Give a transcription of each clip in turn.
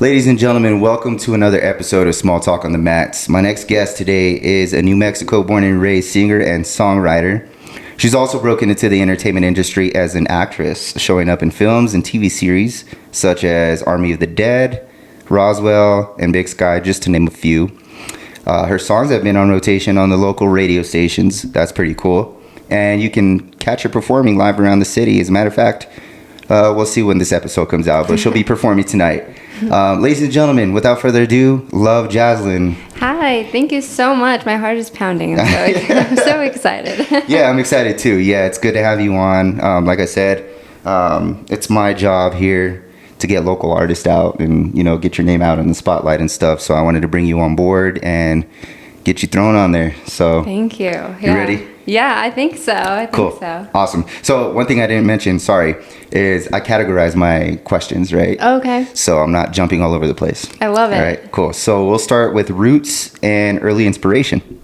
Ladies and gentlemen, welcome to another episode of Small Talk on the Mats. My next guest today is a New Mexico born and raised singer and songwriter. She's also broken into the entertainment industry as an actress, showing up in films and TV series such as Army of the Dead, Roswell, and Big Sky, just to name a few. Her songs have been on rotation on the local radio stations. That's pretty cool. And you can catch her performing live around the city. As a matter of fact, we'll see when this episode comes out, but she'll be performing tonight. Ladies and gentlemen, without further ado, love Jazlyn. Hi, thank you so much. My heart is pounding. I'm so excited. Yeah, I'm excited too. Yeah, it's good to have you on. Like I said, it's my job here to get local artists out and, you know, get your name out in the spotlight and stuff. So I wanted to bring you on board and get you thrown on there. So thank you. Yeah. You ready? Yeah, I think so. Cool. Awesome. So one thing I didn't mention, sorry, is I categorize my questions, right? Okay. So I'm not jumping all over the place. I love it. All right, cool. So we'll start with roots and early inspiration.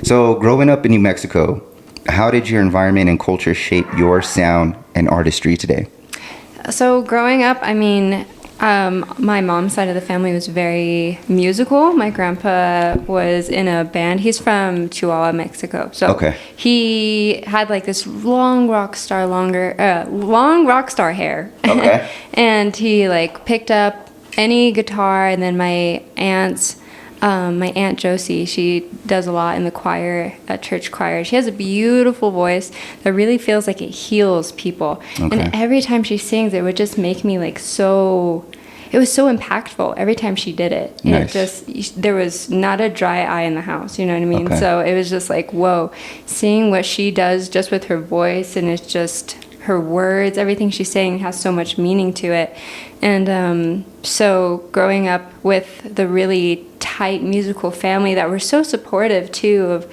So growing up in New Mexico, how did your environment and culture shape your sound and artistry today? So growing up, I mean, my mom's side of the family was very musical. My grandpa was in a band. He's from Chihuahua, Mexico. So he had like this long rock star hair. Okay. And he like picked up any guitar. And then my Aunt Josie, she does a lot in the choir, church choir. She has a beautiful voice that really feels like it heals people. Okay. And every time she sings, it would just make me like it was so impactful every time she did it. Nice. There was not a dry eye in the house, you know what I mean? Okay. So it was just like, whoa, seeing what she does just with her voice, and it's just her words, everything she's saying has so much meaning to it. And so growing up with the really tight musical family that were so supportive too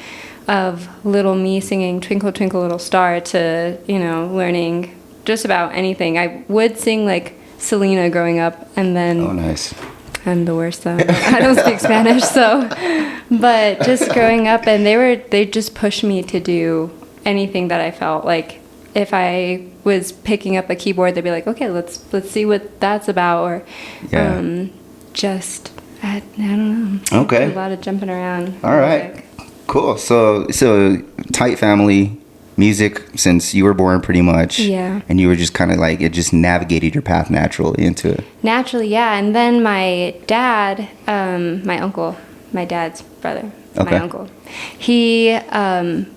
of little me singing Twinkle Twinkle Little Star to, you know, learning just about anything. I would sing like Selena growing up, and then oh, nice. I'm the worst though. I don't speak Spanish, so but just growing up, and they just pushed me to do anything that I felt like. If I was picking up a keyboard, they'd be like, okay, let's see what that's about, or just I don't know. Okay. A lot of jumping around. All right. Cool. So tight family, music since you were born pretty much. Yeah. And you were just kind of like, it just navigated your path naturally into it. Naturally, yeah. And then my dad, my dad's brother, my uncle, he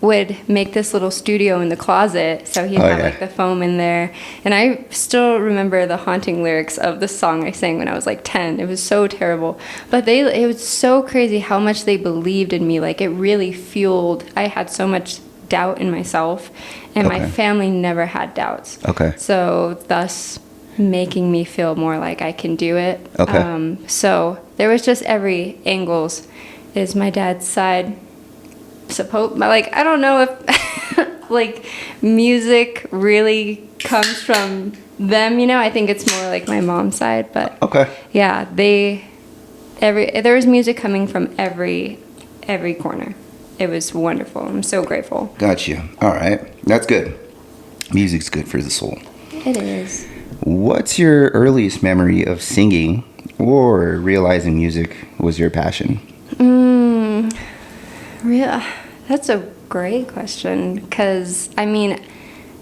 would make this little studio in the closet. So he'd have like the foam in there. And I still remember the haunting lyrics of the song I sang when I was like 10. It was so terrible. But it was so crazy how much they believed in me. Like it really fueled, I had so much doubt in myself, and my family never had doubts. Okay. So thus making me feel more like I can do it. Okay. So there was just every angles. Is my dad's side like, I don't know if like music really comes from them, you know. I think it's more like my mom's side, but yeah, there was music coming from every corner. It was wonderful. I'm so grateful. Got you. All right. That's good. Music's good for the soul. It is. What's your earliest memory of singing or realizing music was your passion? That's a great question, because, I mean,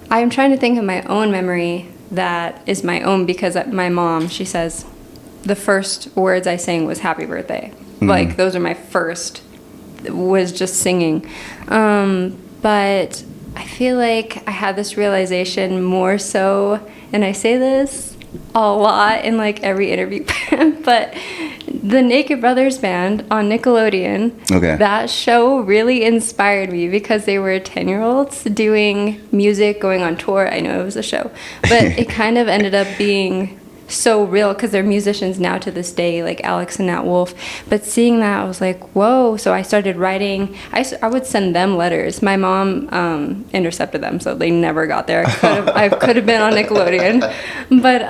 I'm trying to think of my own memory that is my own, because my mom, she says the first words I sang was happy birthday. Mm-hmm. Like, those are my first, was just singing. But I feel like I had this realization more so, and I say this a lot in like every interview, but the Naked Brothers Band on Nickelodeon, that show really inspired me, because they were 10-year-olds doing music, going on tour. I know it was a show, but it kind of ended up being so real, because they're musicians now to this day, like Alex and Nat Wolff. But seeing that, I was like, whoa. So I started writing. I would send them letters. My mom intercepted them, so they never got there. I could have been on Nickelodeon, but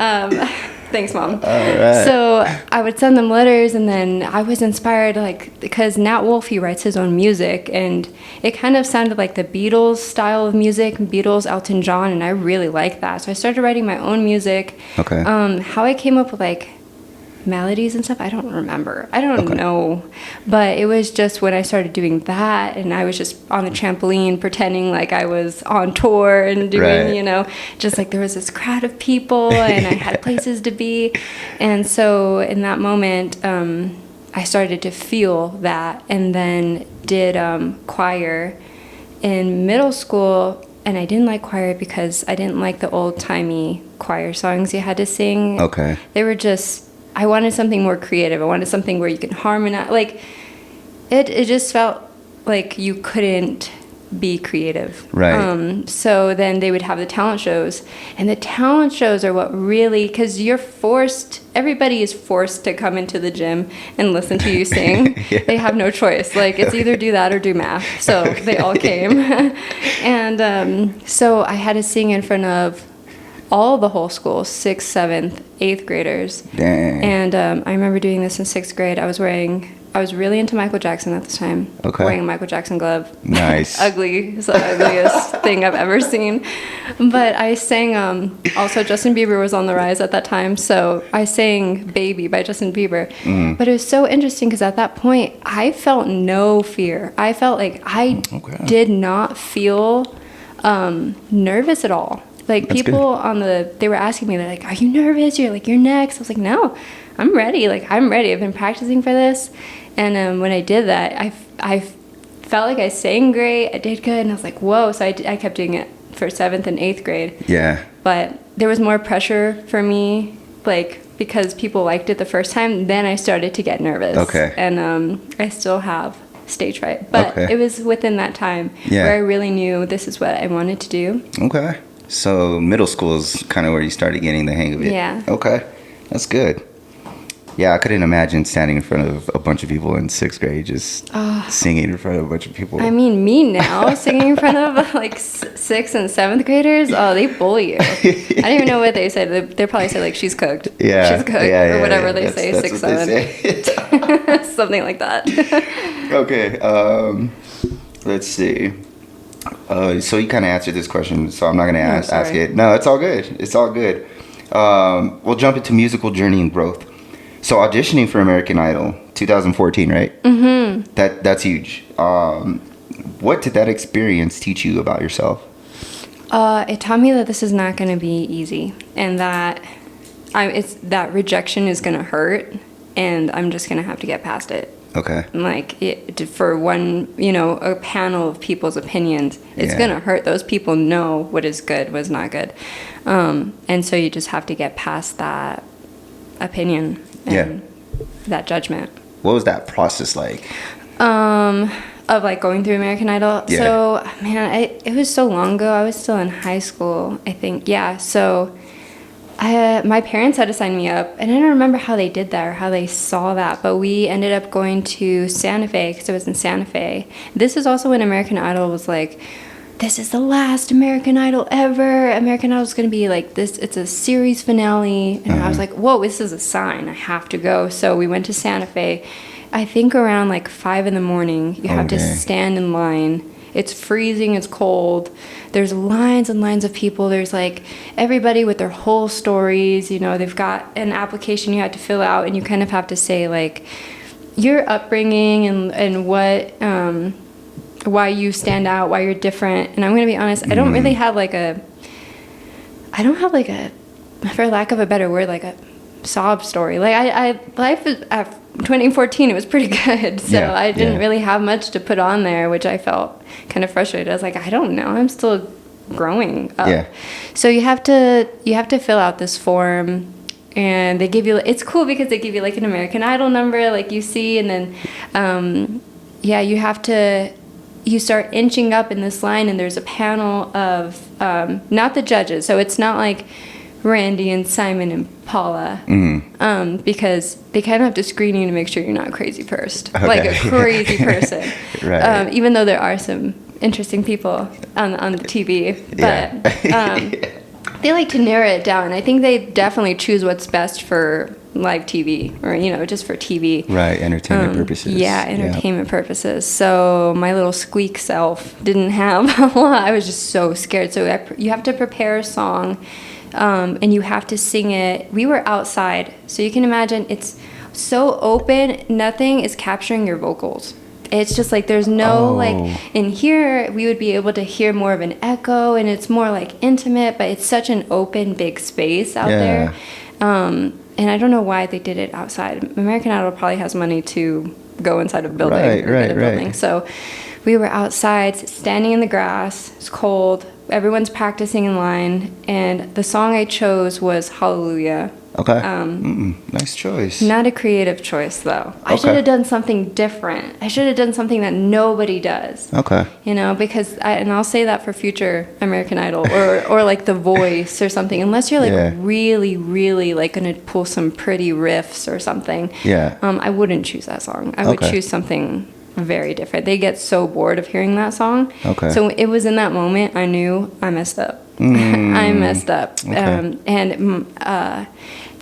thanks, Mom. All right. So I would send them letters, and then I was inspired, like, because Nat Wolff, he writes his own music, and it kind of sounded like the Beatles style of music, Beatles, Elton John, and I really liked that. So I started writing my own music. Okay. How I came up with, like, melodies and stuff. I don't remember. I don't Okay. know. But it was just when I started doing that, and I was just on the trampoline pretending like I was on tour and doing, Right. you know, just like there was this crowd of people and I had places to be. And so in that moment, I started to feel that, and then did choir in middle school. And I didn't like choir because I didn't like the old-timey choir songs you had to sing. Okay. They were just, I wanted something more creative. I wanted something where you can harmonize. Like, it just felt like you couldn't be creative. Right. So then they would have the talent shows. And the talent shows are what really, because you're forced, everybody is forced to come into the gym and listen to you sing. Yeah. They have no choice. Like, it's either do that or do math. So they all came. And so I had to sing in front of all the whole school, 6th, 7th, 8th graders. Dang. And I remember doing this in 6th grade. I was really into Michael Jackson at the time. Okay. Wearing a Michael Jackson glove. Nice. Ugly. It's the ugliest thing I've ever seen. But I sang, also Justin Bieber was on the rise at that time. So I sang Baby by Justin Bieber. But it was so interesting because at that point, I felt no fear. I felt like I did not feel nervous at all. Like, That's people good. they were asking me, they're like, are you nervous? You're next. I was like, no, I'm ready. Like, I'm ready. I've been practicing for this. And when I did that, I felt like I sang great. I did good. And I was like, whoa. So I kept doing it for 7th and 8th grade. Yeah. But there was more pressure for me, like, because people liked it the first time. Then I started to get nervous. Okay. And I still have stage fright. But Okay. it was within that time where I really knew this is what I wanted to do. Okay. So middle school is kind of where you started getting the hang of it. Yeah. Okay. That's good. Yeah, I couldn't imagine standing in front of a bunch of people in 6th grade just singing in front of a bunch of people. I mean, me now singing in front of like 6th and 7th graders. Oh, they bully you. I don't even know what they say. They probably say like, she's cooked. Yeah. She's cooked, Yeah, or whatever they That's say, what 6, they 7. say. Something like that. Okay. Let's see. So you kind of answered this question, so I'm not going to ask it. No, it's all good. It's all good. We'll jump into musical journey and growth. So auditioning for American Idol, 2014, right? Mm-hmm. That's huge. What did that experience teach you about yourself? It taught me that this is not going to be easy, and that that rejection is going to hurt, and I'm just going to have to get past it. Okay. Like, for one, a panel of people's opinions, it's going to hurt. Those people know what is good, what's not good. And so you just have to get past that opinion and that judgment. What was that process like? Of like going through American Idol. Yeah. So, man, it was so long ago. I was still in high school, I think. Yeah. So my parents had to sign me up, and I don't remember how they did that or how they saw that, but we ended up going to Santa Fe because it was in Santa Fe. This is also when American Idol was like, this is the last American Idol ever. American Idol is going to be like this. It's a series finale. And I was like, whoa, this is a sign. I have to go. So we went to Santa Fe. I think around like 5 a.m. You have to stand in line. It's freezing. It's cold. There's lines and lines of people. There's like everybody with their whole stories. They've got an application you have to fill out, and you kind of have to say like your upbringing and what, why you stand out, why you're different. And I'm going to be honest, I don't really have like a, for lack of a better word, like a sob story. Like life is, 2014, it was pretty good. So I didn't really have much to put on there, which I felt kind of frustrated. I was like, I don't know, I'm still growing up. Yeah. So you have to fill out this form, and they give you, it's cool because they give you like an American Idol number, like you see, and then, you start inching up in this line, and there's a panel of, not the judges, so it's not like Randy and Simon and Paula, because they kind of have to screen you to make sure you're not crazy first, like a crazy person. Right. Even though there are some interesting people on the TV, but they like to narrow it down. I think they definitely choose what's best for live TV, or just for TV. Right, entertainment purposes. Yeah, entertainment purposes. So my little squeak self didn't have a lot. I was just so scared. So you have to prepare a song. and you have to sing it. We were outside, so you can imagine it's so open, nothing is capturing your vocals. It's just like there's no like in here we would be able to hear more of an echo, and it's more like intimate, but it's such an open big space out there. And I don't know why they did it outside. American Idol probably has money to go inside a building, building. So we were outside standing in the grass. It's cold, everyone's practicing in line, and the song I chose was Hallelujah. Okay. Nice choice. Not a creative choice, though. I should have done something different. I should have done something that nobody does. Okay. You know, because I'll say that for future American Idol or like The Voice or something. Unless you're like really, really like going to pull some pretty riffs or something. Yeah. I wouldn't choose that song. I would choose something very different. They get so bored of hearing that song. Okay. So it was in that moment I knew I messed up. I messed up. Okay.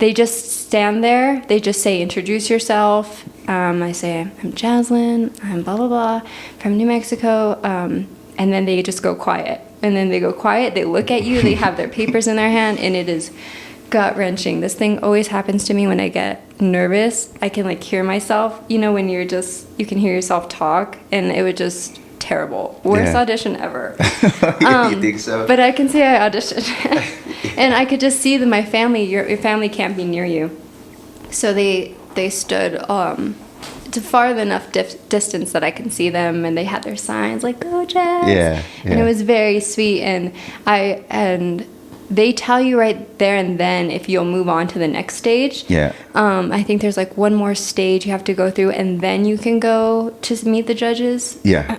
They just stand there. They just say, introduce yourself. I say, I'm Jazlyn. I'm blah, blah, blah from New Mexico. And then they just go quiet. And then they go quiet. They look at you. They have their papers in their hand. And it is gut-wrenching. This thing always happens to me when I get nervous. I can like hear myself. You know, when you can hear yourself talk. And it would just... terrible. Worst audition ever. You think so? But I can say I auditioned. And I could just see that my family, your family can't be near you. So they stood to far enough distance that I can see them, and they had their signs like, go Jazz. Yeah. And it was very sweet, and they tell you right there and then if you'll move on to the next stage. Yeah. I think there's like one more stage you have to go through, and then you can go to meet the judges. Yeah.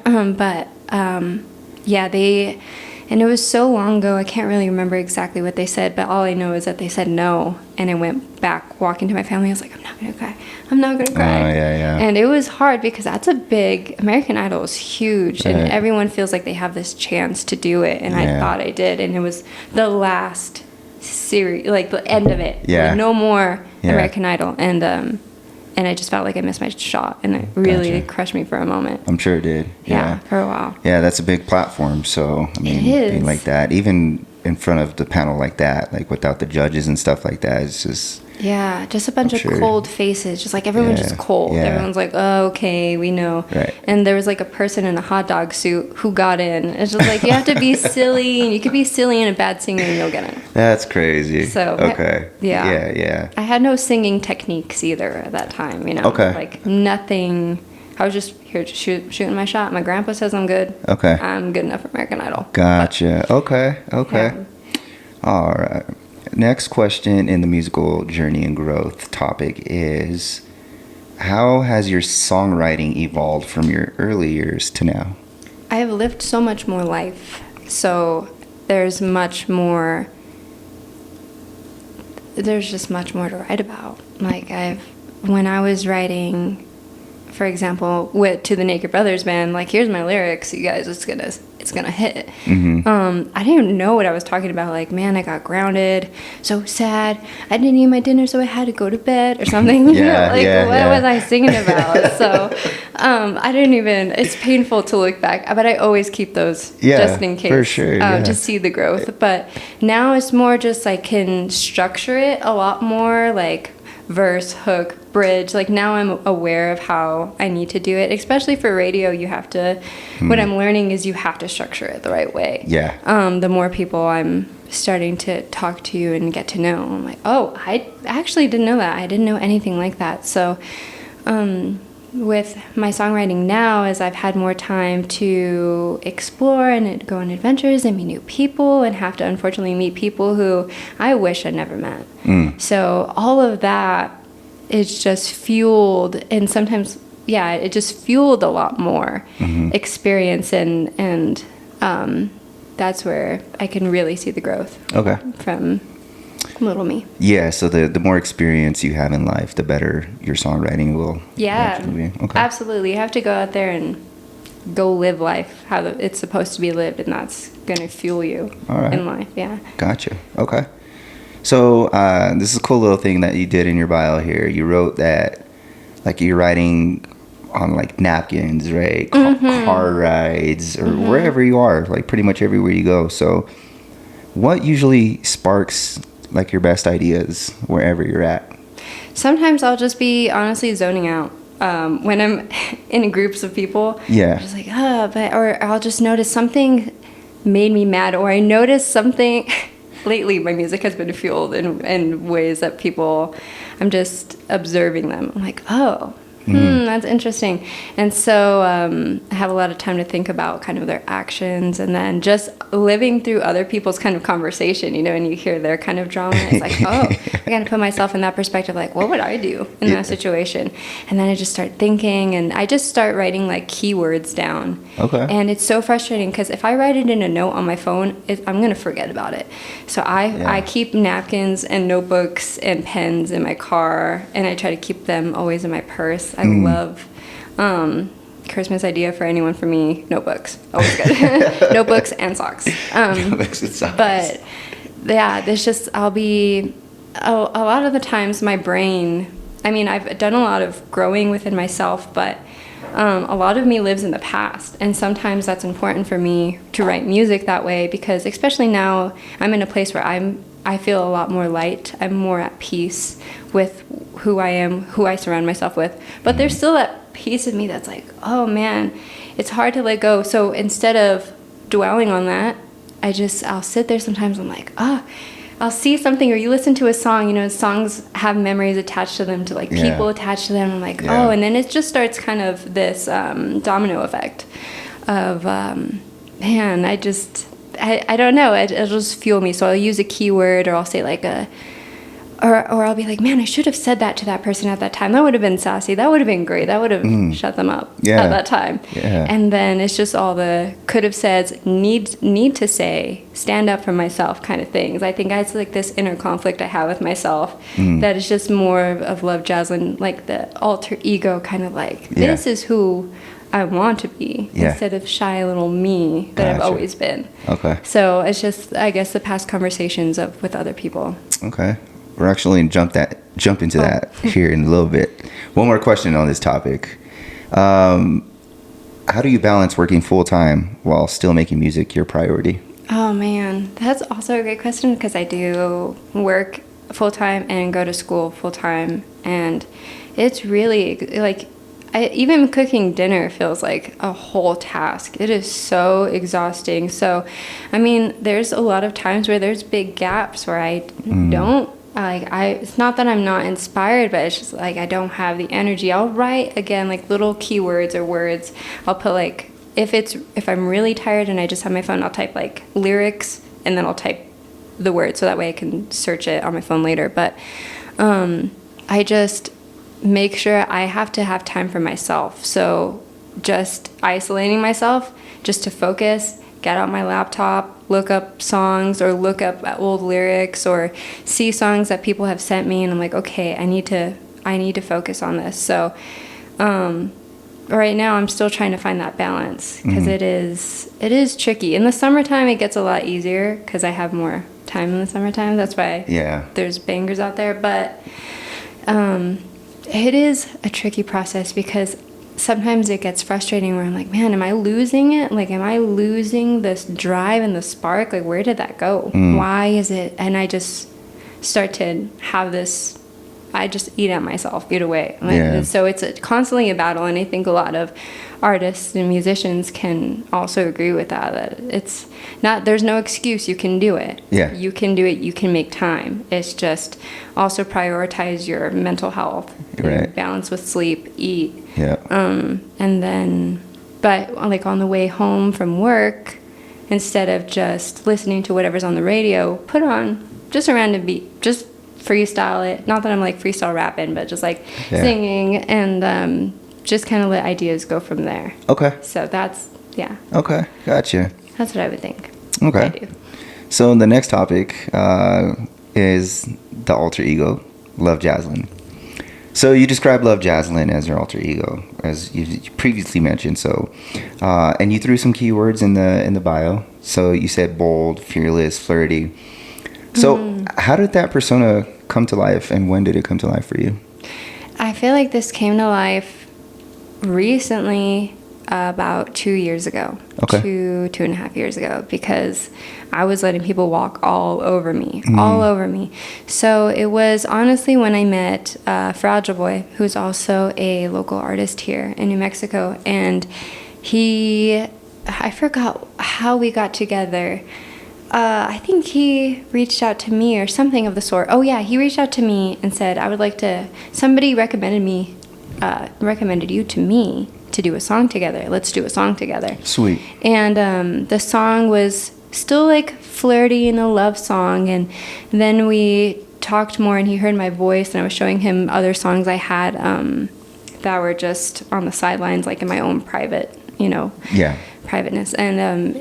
And it was so long ago, I can't really remember exactly what they said, but all I know is that they said no, and I went back walking to my family. I was like, I'm not going to cry. I'm not going to cry. And it was hard because that's a big, American Idol is huge, and everyone feels like they have this chance to do it, and I thought I did, and it was the last series, like the end of it. Like, no more American Idol, and I just felt like I missed my shot, and it really crushed me for a moment. I'm sure it did. Yeah, for a while. Yeah, that's a big platform. So, I mean, being like that, even in front of the panel like that, like without the judges and stuff like that, it's just... Yeah, just a bunch of cold faces. Just like everyone's just cold. Yeah. Everyone's like, oh, okay, we know. Right. And there was like a person in a hot dog suit who got in. It's just like, you have to be silly, and you could be silly and a bad singer and you'll get in. That's crazy. So, yeah. I had no singing techniques either at that time, you know. Okay. Like nothing. I was just here shooting my shot. My grandpa says I'm good. Okay. I'm good enough for American Idol. Gotcha. Okay. Yeah. All right. Next question in the musical journey and growth topic is, how has your songwriting evolved from your early years to now? I have lived so much more life. So there's just much more to write about. Like when I was writing, for example, To the Naked Brothers Band, like, here's my lyrics, you guys, it's gonna hit. Mm-hmm. I didn't even know what I was talking about. Like, man, I got grounded, so sad. I didn't eat my dinner, so I had to go to bed or something. What was I singing about? So I didn't even. It's painful to look back, but I always keep those just in case, for sure, to see the growth. But now it's more just I can structure it a lot more, like verse, hook, bridge. Like now I'm aware of how I need to do it, especially for radio. You have to, what I'm learning is you have to structure it the right way. Yeah. The more people I'm starting to talk to you and get to know, I'm like, oh, I actually didn't know that. I didn't know anything like that. So with my songwriting now, as I've had more time to explore and go on adventures and meet new people, and have to unfortunately meet people who I wish I'd never met. So all of that is just fueled, and sometimes it just fueled a lot more experience, and that's where I can really see the growth from little me. Yeah, so the more experience you have in life, the better your songwriting will actually be. Okay. Absolutely. You have to go out there and go live life how it's supposed to be lived, and that's going to fuel you in life. Yeah. Gotcha. Okay. So this is a cool little thing that you did in your bio here. You wrote that, like, you're writing on like napkins, right? Car rides, or wherever you are, like pretty much everywhere you go. So what usually sparks like your best ideas wherever you're at? Sometimes I'll just be honestly zoning out. When I'm in groups of people, Yeah. I'm just like, or I'll just notice something made me mad, or I noticed something. Lately, my music has been fueled in ways that I'm just observing them. I'm like, that's interesting. And so I have a lot of time to think about kind of their actions, and then just living through other people's kind of conversation, and you hear their kind of drama. It's like, I got to put myself in that perspective. Like, what would I do in that situation? And then I just start thinking, and I just start writing like keywords down. Okay. And it's so frustrating because if I write it in a note on my phone, I'm going to forget about it. So I keep napkins and notebooks and pens in my car, and I try to keep them always in my purse. I love Christmas idea for anyone for me, notebooks. Always good. Notebooks and socks. Notebooks and socks. But yeah, there's just, I'll be, a lot of the times my brain, I mean, I've done a lot of growing within myself, but a lot of me lives in the past. And sometimes that's important for me to write music that way, because especially now I'm in a place where I feel a lot more light. I'm more at peace with who I am, who I surround myself with. But there's still that piece of me that's like, oh man, it's hard to let go. So instead of dwelling on that, I'll sit there sometimes. I'm like, I'll see something, or you listen to a song, songs have memories attached to them, to like people attached to them. I'm like, and then it just starts kind of this domino effect of, man, I don't know, it'll just fuel me. So I'll use a keyword, or I'll say like or I'll be like, man, I should have said that to that person at that time. That would have been sassy. That would have been great. That would have shut them up at that time. Yeah. And then it's just all the could have said, need to say, stand up for myself kind of things. I think it's like this inner conflict I have with myself that is just more of Love Jazlyn, like the alter ego kind of like, this is who I want to be instead of shy little me that I've always been. Okay. So it's just, I guess, the past conversations with other people. Okay. We're actually going to jump into that here in a little bit. One more question on this topic. How do you balance working full-time while still making music your priority? Oh, man. That's also a great question, because I do work full-time and go to school full-time. And it's really, like, even cooking dinner feels like a whole task. It is so exhausting. So, I mean, there's a lot of times where there's big gaps where I don't, it's not that I'm not inspired, but it's just like I don't have the energy. I'll write, again, like little keywords or words. I'll put like, if I'm really tired and I just have my phone, I'll type like lyrics, and then I'll type the word, so that way I can search it on my phone later. But I just make sure I have to have time for myself. So just isolating myself just to focus, get out my laptop, look up songs, or look up old lyrics, or see songs that people have sent me, and I'm like, okay, I need to focus on this. So right now I'm still trying to find that balance, because it is tricky. In the summertime it gets a lot easier because I have more time in the summertime. That's why there's bangers out there. But it is a tricky process, because sometimes it gets frustrating where I'm like, man, am I losing it? Like, am I losing this drive and the spark? Like, where did that go? Why is it? And I just start to have this, I just eat at myself, eat away. So it's constantly a battle. And I think a lot of artists and musicians can also agree with that it's not, there's no excuse. You can do it. Yeah. You can do it. You can make time. It's just also prioritize your mental health. Right. Balance with sleep, eat. Yeah. And then, but like on the way home from work, instead of just listening to whatever's on the radio, put on just a random beat, just freestyle it. Not that I'm like freestyle rapping, but just like singing, and just kind of let ideas go from there. Okay. So that's, Okay, gotcha. That's what I would think. Okay. I do. So the next topic is the alter ego, Love Jazlyn. So you described Love Jazlyn as your alter ego, as you previously mentioned. So, and you threw some keywords in the bio. So you said bold, fearless, flirty. So how did that persona come to life, and when did it come to life for you? I feel like this came to life recently. about 2 years ago. Okay. 2.5 years ago, because I was letting people walk all over me, all over me. So it was honestly when I met Fragile Boy, who's also a local artist here in New Mexico. And I forgot how we got together. I think he reached out to me or something of the sort. Oh yeah, he reached out to me and said, somebody recommended you to me to do a song together. Let's do a song together. Sweet. And the song was still like flirty and a love song. And then we talked more and he heard my voice and I was showing him other songs I had that were just on the sidelines, like in my own private, privateness. And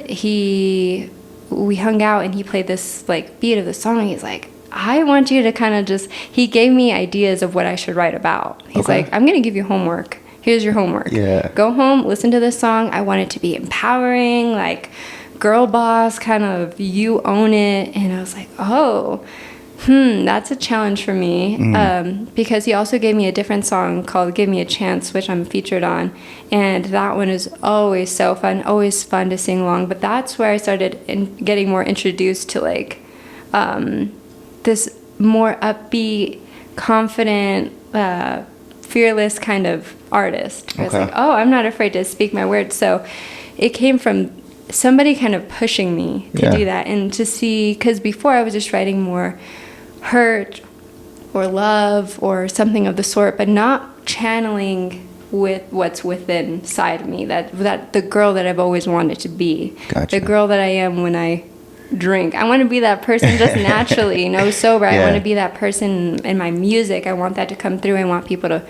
we hung out and he played this like beat of the song. He's like, I want you to kind of he gave me ideas of what I should write about. He's like, I'm going to give you homework. Here's your homework. Yeah. Go home, listen to this song. I want it to be empowering, like girl boss, kind of you own it. And I was like, that's a challenge for me. Because he also gave me a different song called Give Me a Chance, which I'm featured on. And that one is always so fun, always fun to sing along. But that's where I started getting more introduced to like this more upbeat, confident, fearless kind of artist. It's like, I'm not afraid to speak my words. So it came from somebody kind of pushing me to do that and to see, because before I was just writing more hurt or love or something of the sort, but not channeling with what's within inside me, that the girl that I've always wanted to be. Gotcha. The girl that I am when I drink. I want to be that person just naturally, sober. I want to be that person in my music. I want that to come through. I want people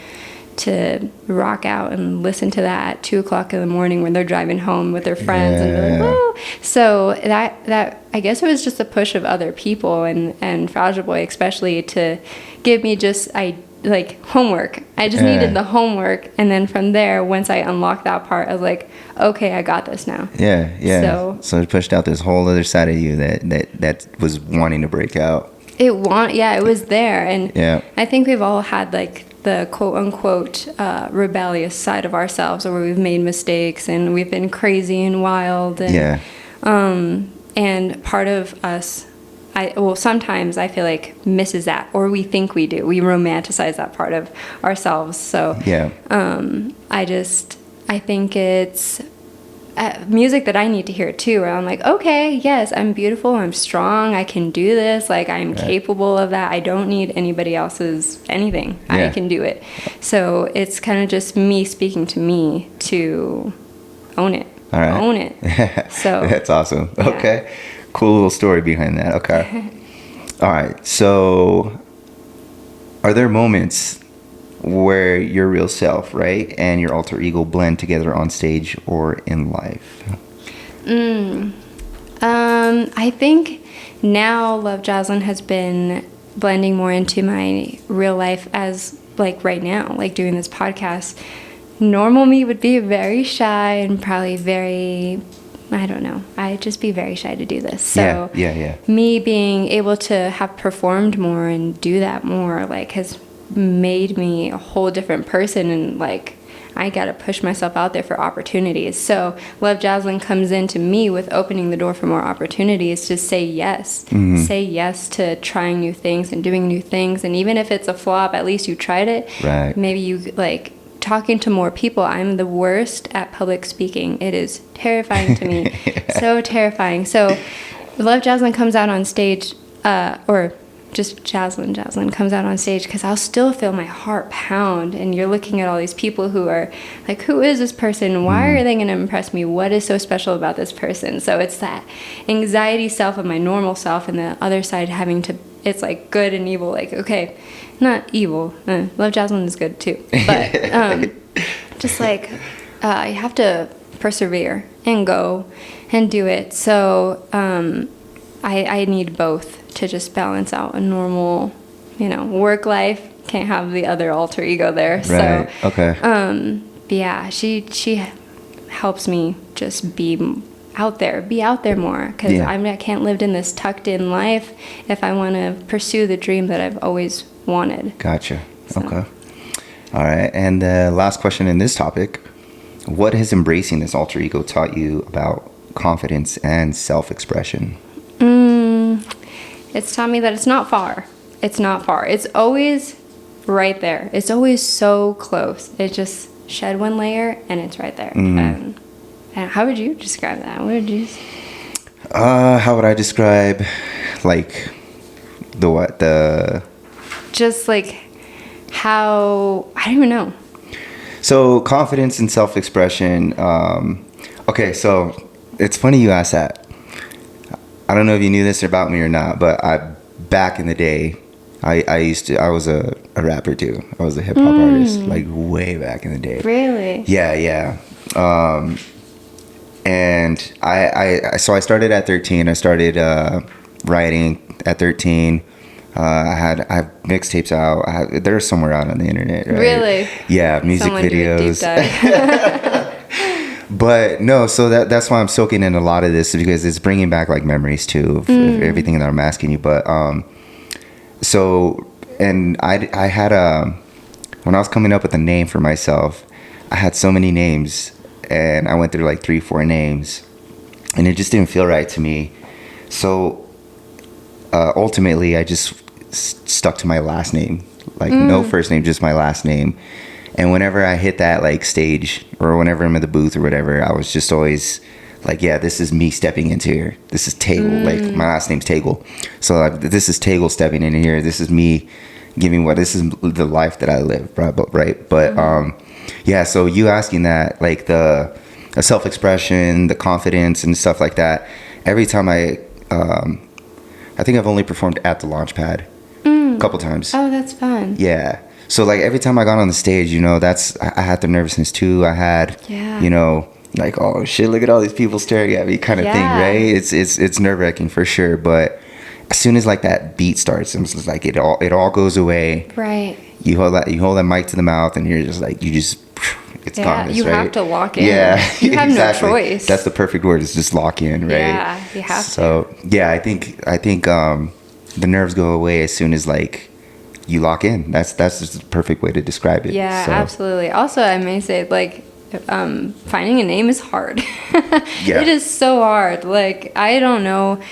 to rock out and listen to that at 2:00 in the morning when they're driving home with their friends and they're like, whoa. So that I guess it was just a push of other people and Fragile Boy especially to give me just homework. I just needed the homework, and then from there, once I unlocked that part, I was like, okay, I got this now. Yeah. So it pushed out this whole other side of you that was wanting to break out. It was there, and I think we've all had like the quote unquote rebellious side of ourselves, where we've made mistakes and we've been crazy and wild, and and part of us, sometimes I feel like misses that, or we think we do. We romanticize that part of ourselves. So I think it's music that I need to hear too, where I'm like, okay, yes, I'm beautiful, I'm strong, I can do this, like I'm capable of that. I don't need anybody else's anything. I can do it. So it's kind of just me speaking to me to own it. All right. Own it. So that's awesome. Yeah. Okay. Cool little story behind that. Okay. All right. So are there moments where your real self, right, and your alter ego blend together on stage or in life? I think now Love Jazlyn has been blending more into my real life, as like right now, like doing this podcast. Normal me would be very shy and probably very, I don't know, I'd just be very shy to do this. So me being able to have performed more and do that more, like, has made me a whole different person, and like I gotta push myself out there for opportunities. So Love Jazlyn comes into me with opening the door for more opportunities to say yes. Say yes to trying new things and doing new things, and even if it's a flop, at least you tried it. Right. Maybe you like talking to more people. I'm the worst at public speaking. It is terrifying to me. So terrifying. So Love Jazlyn comes out on stage, or just Jazlyn comes out on stage, because I'll still feel my heart pound, and you're looking at all these people who are like, who is this person? Why are they going to impress me? What is so special about this person? So it's that anxiety self of my normal self, and the other side having to, it's like good and evil, like, okay, not evil. Love Jazlyn is good too, but just like you have to persevere and go and do it. So I need both to just balance out a normal, work life. Can't have the other alter ego there. Right. So, okay. But yeah, she helps me just be out there more, because I can't live in this tucked in life if I want to pursue the dream that I've always wanted. Gotcha. So. Okay. All right. And the last question in this topic: what has embracing this alter ego taught you about confidence and self-expression? It's taught me that it's not far. It's not far. It's always right there. It's always so close. It just shed one layer and it's right there. And how would you describe that? What would you say? How would I describe, like, just like how, I don't even know. So confidence and self-expression. Okay, so it's funny you asked that. I don't know if you knew this about me or not, but back in the day, I was a rapper too. I was a hip hop artist, like way back in the day. Really? Yeah. And so I started at 13. I started writing at 13. I have mixtapes out. They're somewhere out on the internet, right? Really? Yeah, music Someone do a deep videos. dive. But no, so that's why I'm soaking in a lot of this, because it's bringing back like memories too of everything that I'm asking you. But so, and I had when I was coming up with a name for myself, I had so many names, and I went through like 3-4 names, and it just didn't feel right to me. So ultimately, I just stuck to my last name, like no first name, just my last name. And whenever I hit that like stage, or whenever I'm in the booth or whatever, I was just always like, yeah, this is me stepping into here. This is Tagle. Like my last name's Tagle. So like, this is Tagle stepping in here. This is me giving this is the life that I live, right? But yeah, so you asking that, like the self-expression, the confidence and stuff like that. Every time I think I've only performed at the Launchpad a couple times. Oh, that's fun. Yeah. So like every time I got on the stage, you know, I had the nervousness too. I had, you know, like, oh shit, look at all these people staring at me kind of thing, right? It's nerve-wracking for sure. But as soon as like that beat starts, it's just like it all goes away. Right. You hold that mic to the mouth, and you're just like, it's gone. You have to lock in. Yeah, you have exactly. no choice. That's the perfect word. Is just lock in, right? Yeah, you have to. So yeah, I think the nerves go away as soon as like you lock in. That's just the perfect way to describe it. Yeah, so. Absolutely. Also, I may say, like, finding a name is hard. Yeah. It is so hard. Like, I don't know,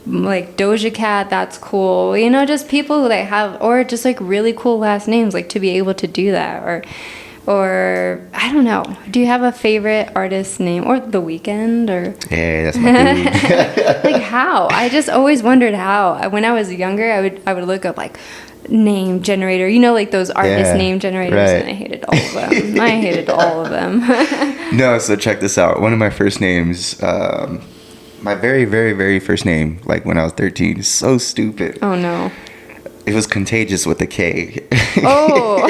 like Doja Cat, that's cool. You know, just people who like have, or just like really cool last names, like to be able to do that, or I don't know. Do you have a favorite artist name, or The Weeknd, or? Yeah, that's my dude. Like how? I just always wondered how. When I was younger, I would look up like name generator, you know, like those artist name generators, right. And I hated all of them. No, so check this out. One of my first names, my very, very, very first name, like when I was 13, is so stupid. Oh no. It was Contagious with a K. Oh.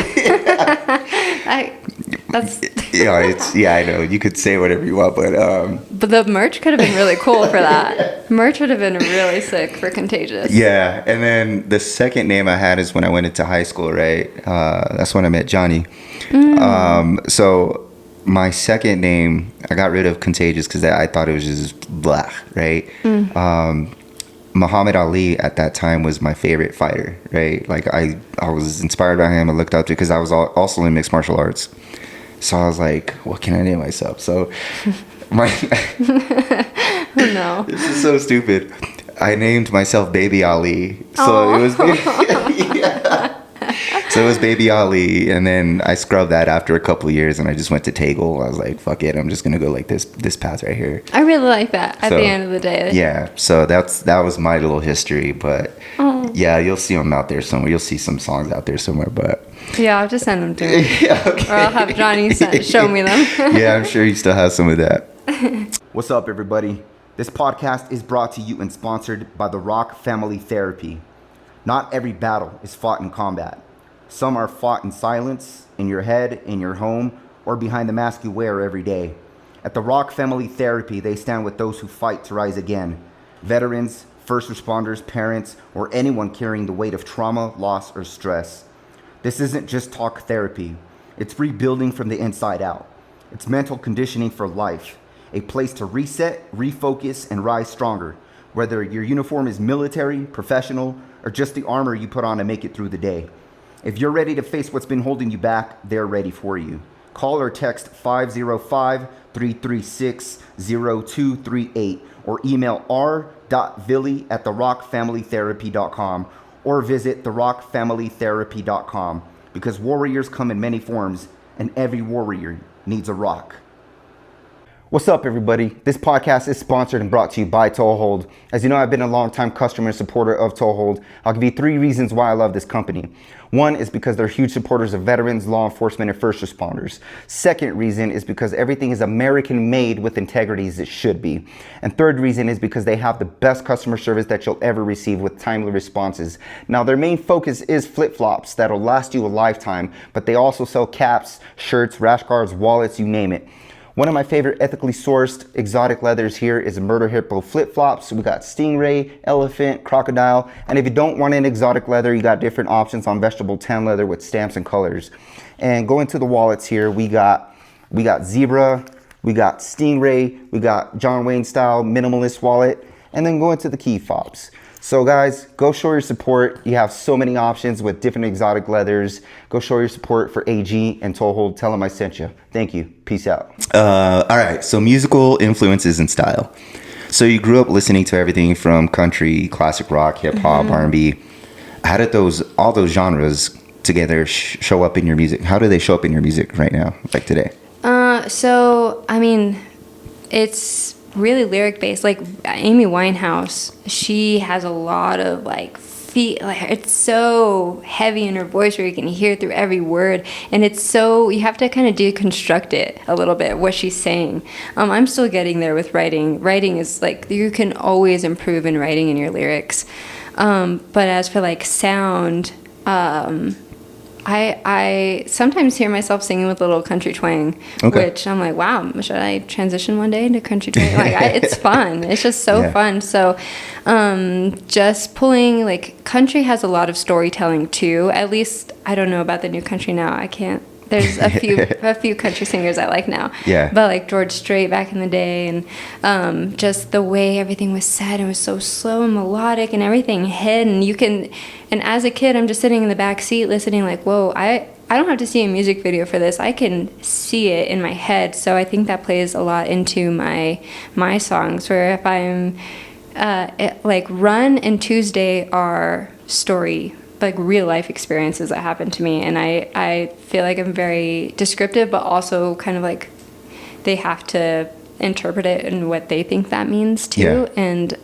That's yeah, I know. You could say whatever you want, but the merch could have been really cool for that. Merch would have been really sick for Contagious. Yeah, and then the second name I had is when I went into high school, right? That's when I met Johnny. So my second name, I got rid of Contagious because I thought it was just blah, right? Muhammad Ali at that time was my favorite fighter, right? Like I was inspired by him. I looked up to, because I was also in mixed martial arts. So I was like, what can I name myself? So Oh no. This is so stupid. I named myself Baby Ali. So it was So it was Baby Ali, and then I scrubbed that after a couple of years, and I just went to Tagle. I was like, fuck it, I'm just gonna go like this path right here. I really like that at the end of the day. Yeah, so that was my little history, but yeah, you'll see them out there somewhere. You'll see some songs out there somewhere, but yeah, I'll just send them to me. Yeah, okay. Or I'll have Johnny show me them. Yeah, I'm sure he still has some of that. What's up, everybody? This podcast is brought to you and sponsored by the Rock Family Therapy. Not every battle is fought in combat. Some are fought in silence, in your head, in your home, or behind the mask you wear every day. At the Rock Family Therapy, they stand with those who fight to rise again. Veterans, first responders, parents, or anyone carrying the weight of trauma, loss, or stress. This isn't just talk therapy. It's rebuilding from the inside out. It's mental conditioning for life. A place to reset, refocus, and rise stronger. Whether your uniform is military, professional, or just the armor you put on to make it through the day. If you're ready to face what's been holding you back, they're ready for you. call or text 505-336-0238 or email r.villy@therockfamilytherapy.com or visit therockfamilytherapy.com, because warriors come in many forms and every warrior needs a rock. What's up, everybody? This podcast is sponsored and brought to you by Toehold. As you know, I've been a longtime customer and supporter of Toehold. I'll give you 3 reasons why I love this company. 1 is because they're huge supporters of veterans, law enforcement, and first responders. 2nd reason is because everything is American made with integrity as it should be. And 3rd reason is because they have the best customer service that you'll ever receive with timely responses. Now, their main focus is flip-flops that'll last you a lifetime, but they also sell caps, shirts, rash guards, wallets, you name it. One of my favorite ethically sourced exotic leathers here is Murder Hippo flip-flops. We got stingray, elephant, crocodile, and if you don't want an exotic leather, you got different options on vegetable tan leather with stamps and colors. And going to the wallets here, we got zebra, we got stingray, we got John Wayne style minimalist wallet, and then going to the key fobs. So guys, go show your support. You have so many options with different exotic leathers. Go show your support for AG and Toehold. Tell them I sent you. Thank you. Peace out. All right. So musical influences and style. So you grew up listening to everything from country, classic rock, hip hop, R&B. How did all those genres together show up in your music? How do they show up in your music right now, like today? So I mean, it's really lyric based. Like Amy Winehouse, she has a lot of like it's so heavy in her voice where you can hear through every word, and it's so, you have to kind of deconstruct it a little bit, what she's saying. I'm still getting there with writing is like, you can always improve in writing in your lyrics, but as for like sound, I sometimes hear myself singing with a little country twang, which I'm like, wow, should I transition one day into country twang? Like, it's fun. It's just so fun. So just pulling, like, country has a lot of storytelling too. At least, I don't know about the new country now. I can't. There's a few country singers I like now. Yeah. But like George Strait back in the day, and just the way everything was said, it was so slow and melodic, and everything hit, and you can. And as a kid, I'm just sitting in the back seat listening, like, whoa, I don't have to see a music video for this. I can see it in my head. So I think that plays a lot into my songs. Where if I'm like Run and Tuesday are story, like real life experiences that happened to me, and I feel like I'm very descriptive, but also kind of like they have to interpret it and what they think that means too. And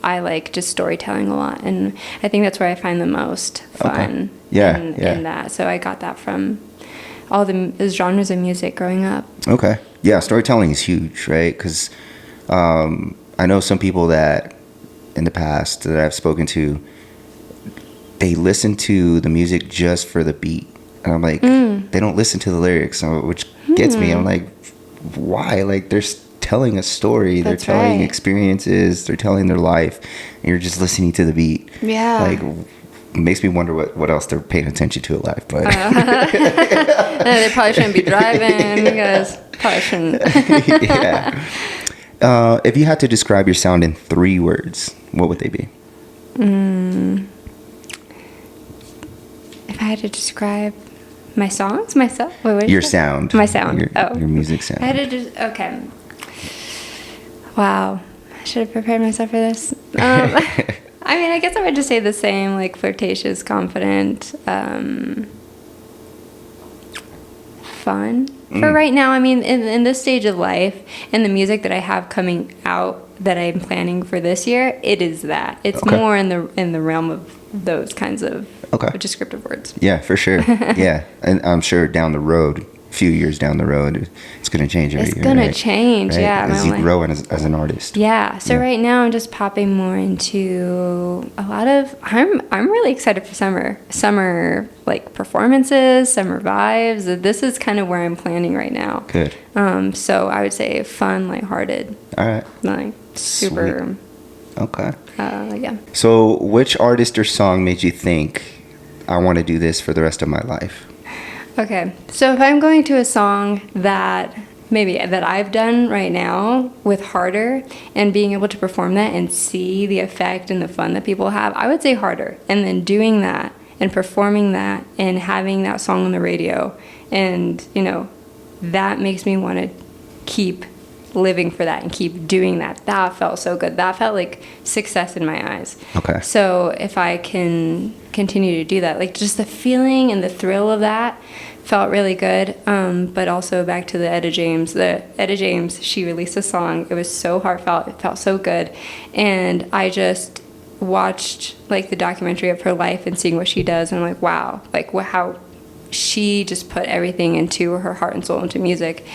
I like just storytelling a lot, and I think that's where I find the most fun in that. So I got that from all the genres of music growing up. Okay. Yeah, storytelling is huge, right? Because I know some people that in the past that I've spoken to, they listen to the music just for the beat. And I'm like, they don't listen to the lyrics, which gets me. I'm like, why? Like, they're telling a story. They're telling experiences. They're telling their life. And you're just listening to the beat. Yeah. Like, it makes me wonder what else they're paying attention to in life. But they probably shouldn't be driving. You guys probably shouldn't. Yeah. If you had to describe your sound in 3 words, what would they be? If I had to describe my songs, myself, your sound, my sound, your music sound. I had to just Wow, I should have prepared myself for this. I mean, I guess I would just say the same, like flirtatious, confident, fun. For right now, I mean, in this stage of life, and the music that I have coming out that I'm planning for this year, it is that. It's more in the realm of those kinds of descriptive words. Yeah, for sure. Yeah, and I'm sure down the road, a few years down the road, it's going to change every year. It's going to change, right? Yeah. As you grow as an artist. Yeah. So right now I'm just popping more into a lot of, I'm really excited for summer like performances, summer vibes. This is kind of where I'm planning right now. Good. So I would say fun, lighthearted. All right. Like super. Sweet. Okay. Yeah. So which artist or song made you think, I want to do this for the rest of my life? Okay, so if I'm going to a song that I've done right now with Harder and being able to perform that and see the effect and the fun that people have, I would say Harder. And then doing that and performing that and having that song on the radio. And, you know, that makes me want to keep living for that and keep doing that. That felt so good. That felt like success in my eyes. Okay. So if I can continue to do that, like just the feeling and the thrill of that felt really good. But also back to the Etta James. The Etta James, she released a song. It was so heartfelt. It felt so good. And I just watched like the documentary of her life and seeing what she does. And I'm like, wow, like how she just put everything into her heart and soul into music.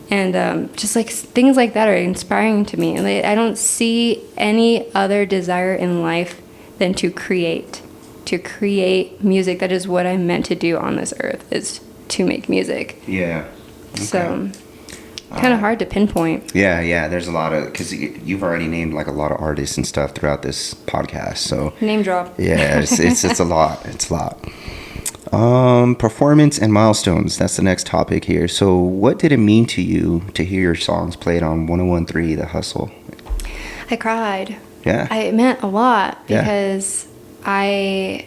And just like things like that are inspiring to me. And I don't see any other desire in life than to create music. That is what I'm meant to do on this earth, is to make music. Yeah. Okay. So kind of hard to pinpoint. Yeah. There's a lot of, because you've already named like a lot of artists and stuff throughout this podcast. So Name drop. yeah, it's a lot. It's a lot. Performance and milestones. That's the next topic here. So what did it mean to you to hear your songs played on 101.3 The Hustle? I cried. Yeah. It meant a lot Yeah. because I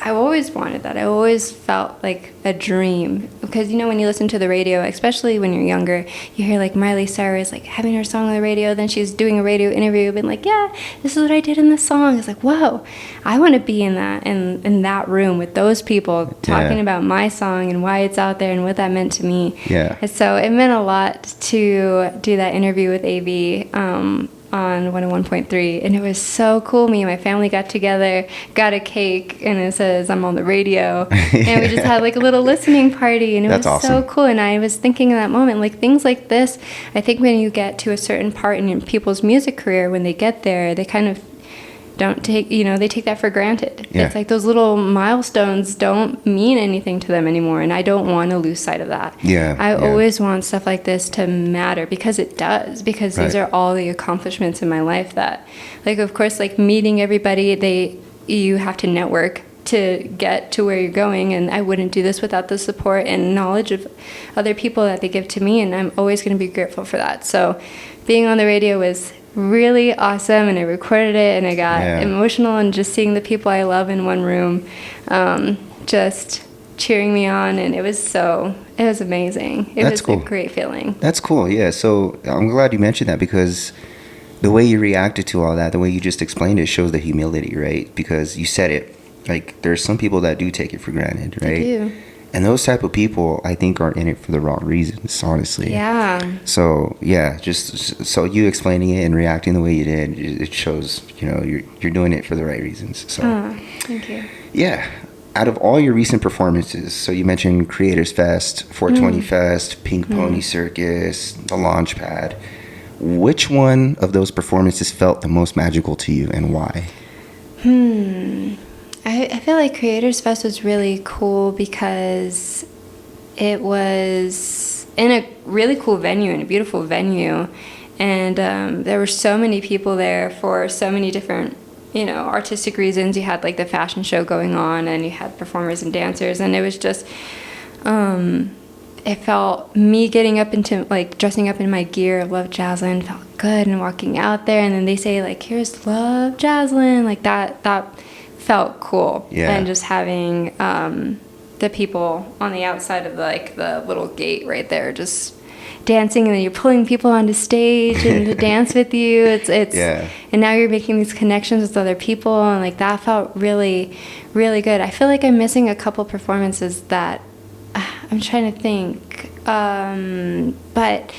always wanted that. I always felt like a dream. Because, you know, when you listen to the radio, especially when you're younger, you hear like Miley Cyrus like having her song on the radio, then she's doing a radio interview, being like, yeah, this is what I did in this song. It's like, whoa, I want to be in that room with those people talking about my song and why it's out there and what that meant to me. Yeah. And so it meant a lot to do that interview with AB on 101.3, and it was so cool. Me and my family got together, got a cake, and it says I'm on the radio, and we just had like a little listening party, and it That's was awesome. so cool. And I was thinking in that moment, like things like this, I think when you get to a certain part in people's music career, when they get there, they kind of don't take, they take that for granted. Yeah. It's like those little milestones don't mean anything to them anymore, and I don't want to lose sight of that. I always want stuff like this to matter, because it does, because these are all the accomplishments in my life that, like, of course, like meeting everybody, you have to network to get to where you're going, and I wouldn't do this without the support and knowledge of other people that they give to me, and I'm always going to be grateful for that. So being on the radio was really awesome, and I recorded it, and I got emotional, and just seeing the people I love in one room just cheering me on, and it was amazing. It was a great feeling. That's cool. Yeah, so I'm glad you mentioned that, because the way you reacted to all that, the way you just explained it, shows the humility, right? Because you said it, like, there's some people that do take it for granted, right? They do. And those type of people, I think, are in it for the wrong reasons, honestly. Yeah. So, yeah, just so you explaining it and reacting the way you did, it shows, you're doing it for the right reasons. So, thank you. Yeah. Out of all your recent performances, so you mentioned Creators Fest, 420 Fest, Pink Pony Circus, The Launchpad. Which one of those performances felt the most magical to you, and why? I feel like Creators Fest was really cool because it was in a really cool venue, in a beautiful venue, and there were so many people there for so many different, artistic reasons. You had like the fashion show going on, and you had performers and dancers, and it was just, it felt, me getting up into, like, dressing up in my gear of Love Jazlyn felt good, and walking out there, and then they say, like, here's Love Jazlyn, like that felt cool. And just having the people on the outside of the little gate right there just dancing, and then you're pulling people onto stage and to dance with you. It's and now you're making these connections with other people, and like that felt really, really good. I feel like I'm missing a couple performances that I'm trying to think, but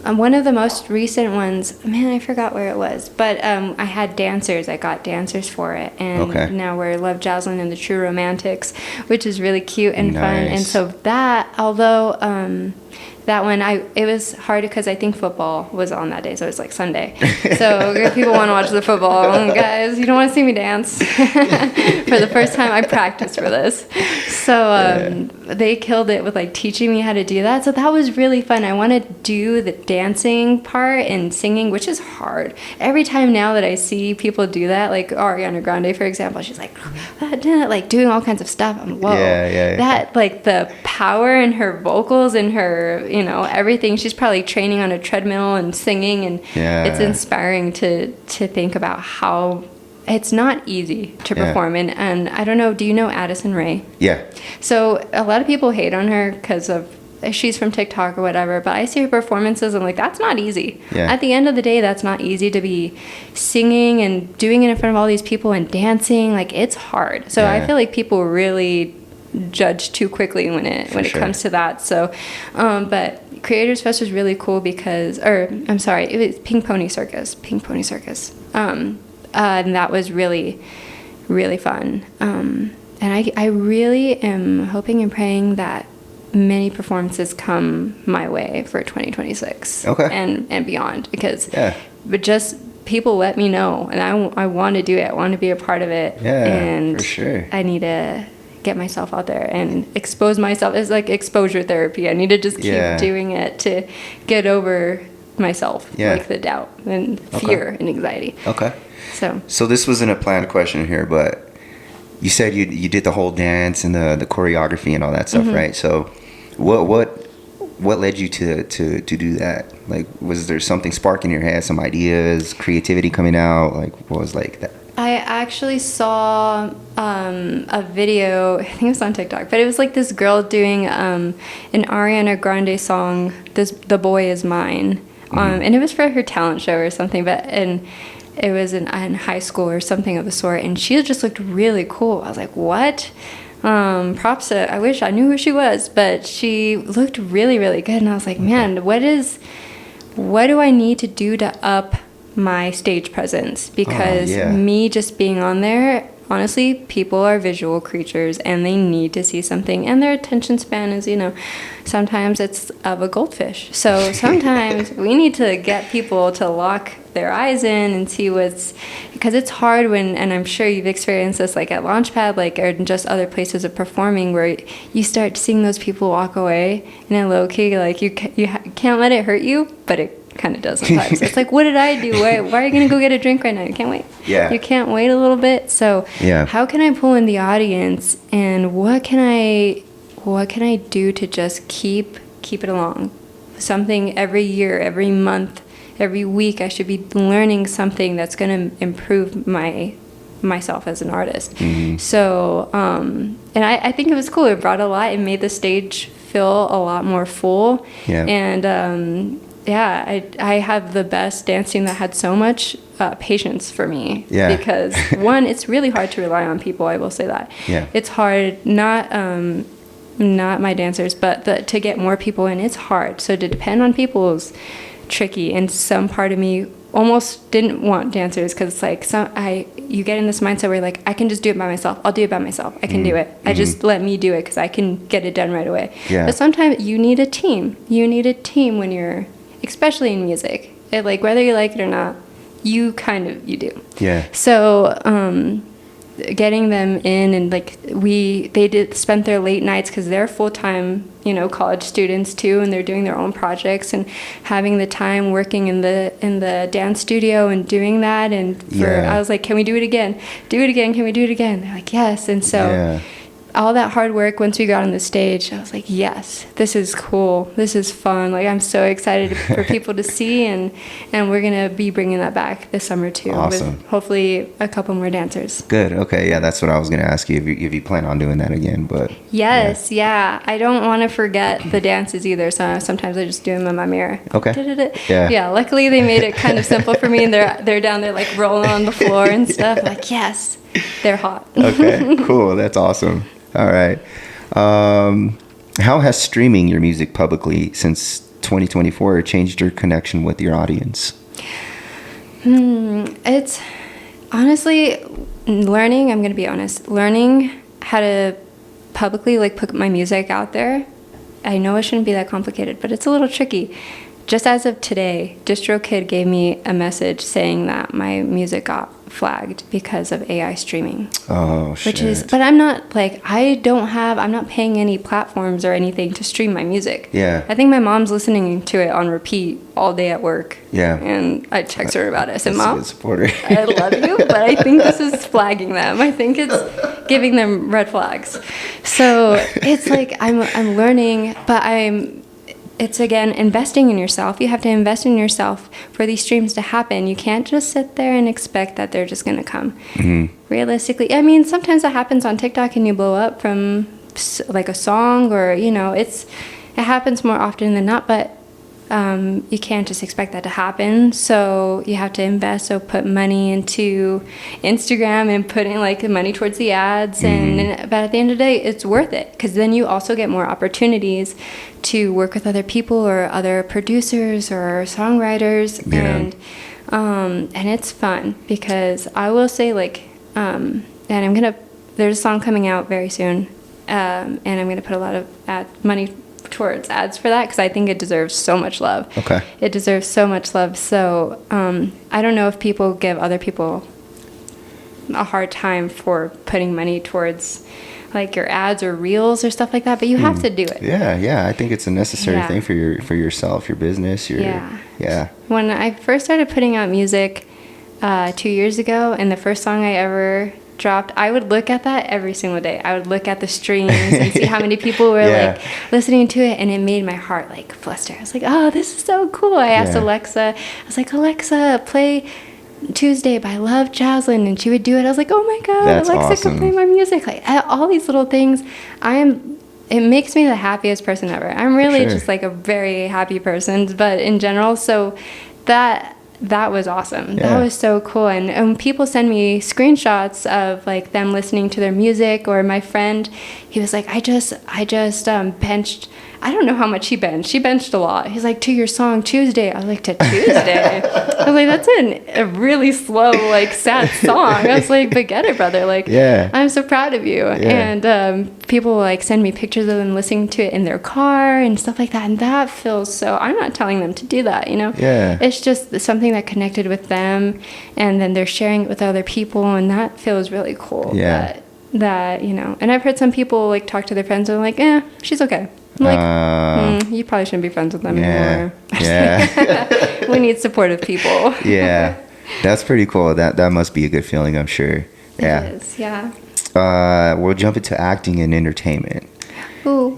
one of the most recent ones, man, I forgot where it was, but I had dancers. I got dancers for it, and now we're Love Jazlyn and the True Romantics, which is really cute and fun. And so that, although that one, it was hard because I think football was on that day, so it was like Sunday. So if people want to watch the football, guys, you don't want to see me dance. For the first time, I practiced for this. So they killed it with like teaching me how to do that. So that was really fun. I want to do the dancing part and singing, which is hard. Every time now that I see people do that, like Ariana Grande, for example, she's like doing all kinds of stuff. I'm, whoa. That, like, the power in her vocals and her, everything. She's probably training on a treadmill and singing, and it's inspiring to think about how it's not easy to perform. And I don't know, do you know Addison Rae? Yeah. So a lot of people hate on her because of she's from TikTok or whatever, but I see her performances and I'm like, that's not easy. Yeah. At the end of the day, that's not easy to be singing and doing it in front of all these people and dancing. Like, it's hard. So I feel like people really judge too quickly when it comes to that. So, but Creators Fest was really cool because, it was Pink Pony Circus. And that was really, really fun. And I really am hoping and praying that many performances come my way for 2026 and beyond, because but just people let me know, and I want to do it. I want to be a part of it. And for sure. I need to get myself out there and expose myself. It's like exposure therapy. I need to just keep doing it to get over myself, like the doubt and fear and anxiety. So this wasn't a planned question here, but you said you did the whole dance and the choreography and all that stuff, right? So what led you to do that? Like, was there something sparking your head, some ideas, creativity coming out? Like, what was like that? I actually saw a video, I think it was on TikTok, but it was like this girl doing an Ariana Grande song, The Boy Is Mine. And it was for her talent show or something, and it was in high school or something of the sort, and she just looked really cool. I was like, what? Props to, I wish I knew who she was, but she looked really, really good. And I was like, man, what do I need to do to up my stage presence? Because me just being on there, honestly, people are visual creatures and they need to see something, and their attention span is, sometimes it's of a goldfish. So sometimes we need to get people to lock their eyes in and see because it's hard and I'm sure you've experienced this, like at Launchpad, like, or just other places of performing, where you start seeing those people walk away in a low key, like you can't let it hurt you, but it kind of does sometimes. It's like, what did I do? Why are you gonna go get a drink right now? You can't wait. You can't wait a little bit. So how can I pull in the audience, and what can I do to just keep it along? Something every year, every month, every week, I should be learning something that's going to improve myself as an artist. So, and I think it was cool. It brought a lot. It made the stage feel a lot more full. And I have the best dance team that had so much patience for me. Because one, it's really hard to rely on people. I will say that. It's hard, not my dancers, but to get more people in, it's hard. So to depend on people is tricky, and some part of me almost didn't want dancers, because it's like you get in this mindset where you're like, I can just do it by myself. I'll do it by myself. I can do it. I just let me do it because I can get it done right away. But sometimes you need a team. You need a team when you're, especially in music. Like, whether you like it or not, you do. So getting them in, and like they spent their late nights, because they're full-time college students too, and they're doing their own projects, and having the time working in the dance studio and doing that. And I was like, can we do it again? Can we do it again? They're like, yes. And so all that hard work, once we got on the stage, I was like, yes, this is cool. This is fun. Like, I'm so excited for people to see, and we're going to be bringing that back this summer too. Awesome. With hopefully a couple more dancers. Good. Okay. Yeah, that's what I was going to ask you, if you plan on doing that again. But yes. Yeah. I don't want to forget the dances either. So sometimes I just do them in my mirror. Okay. Yeah. Luckily they made it kind of simple for me, and they're down there like rolling on the floor and stuff. Like, yes, they're hot. Okay. Cool. That's awesome. All right. How has streaming your music publicly since 2024 changed your connection with your audience? It's honestly learning. I'm going to be honest. Learning how to publicly put my music out there. I know it shouldn't be that complicated, but it's a little tricky. Just as of today, DistroKid gave me a message saying that my music got flagged because of AI streaming. Oh, shit. But I'm not I'm not paying any platforms or anything to stream my music. I think my mom's listening to it on repeat all day at work. And I text her about it. I said, Mom, I love you, but I think this is flagging them. I think it's giving them red flags. So it's like I'm learning, but it's again investing in yourself. You have to invest in yourself for these streams to happen. You can't just sit there and expect that they're just going to come. Realistically, I mean, sometimes that happens on TikTok and you blow up from like a song, or it happens more often than not, but you can't just expect that to happen. So you have to invest. So put money into Instagram and put in like the money towards the ads. But at the end of the day, it's worth it, because then you also get more opportunities to work with other people or other producers or songwriters. And it's fun, because I will say there's a song coming out very soon. And I'm going to put a lot of money towards ads for that, because I think it deserves so much love. Okay. It deserves so much love. So I don't know if people give other people a hard time for putting money towards like your ads or reels or stuff like that, but you have to do it. Yeah. I think it's a necessary thing for yourself, your business, When I first started putting out music 2 years ago, and the first song I ever dropped, I would look at that every single day. I would look at the streams and see how many people were like listening to it, and it made my heart like fluster. I was like, oh, this is so cool. I asked Alexa, I was like, Alexa, play Tuesday by Love Jazlyn, and she would do it. I was like, oh my god, that's Alexa awesome. can play my music. Like all these little things, it makes me the happiest person ever. I'm really just like a very happy person, but in general, so that was awesome. That was so cool. And people send me screenshots of like them listening to their music, or my friend, he was like, I just benched, I don't know how much he benched. He benched a lot. He's like, to your song Tuesday. I was like, to Tuesday? I was like, that's a really slow, like sad song. I was like, but get it, brother. Like, I'm so proud of you. And people like send me pictures of them listening to it in their car and stuff like that. And that feels so, I'm not telling them to do that, It's just something that connected with them, and then they're sharing it with other people, and that feels really cool. That and I've heard some people like talk to their friends and they're like, she's okay. I'm like, you probably shouldn't be friends with them anymore. We need supportive people. That's pretty cool. That must be a good feeling, I'm sure. It is, we'll jump into acting and entertainment. Ooh.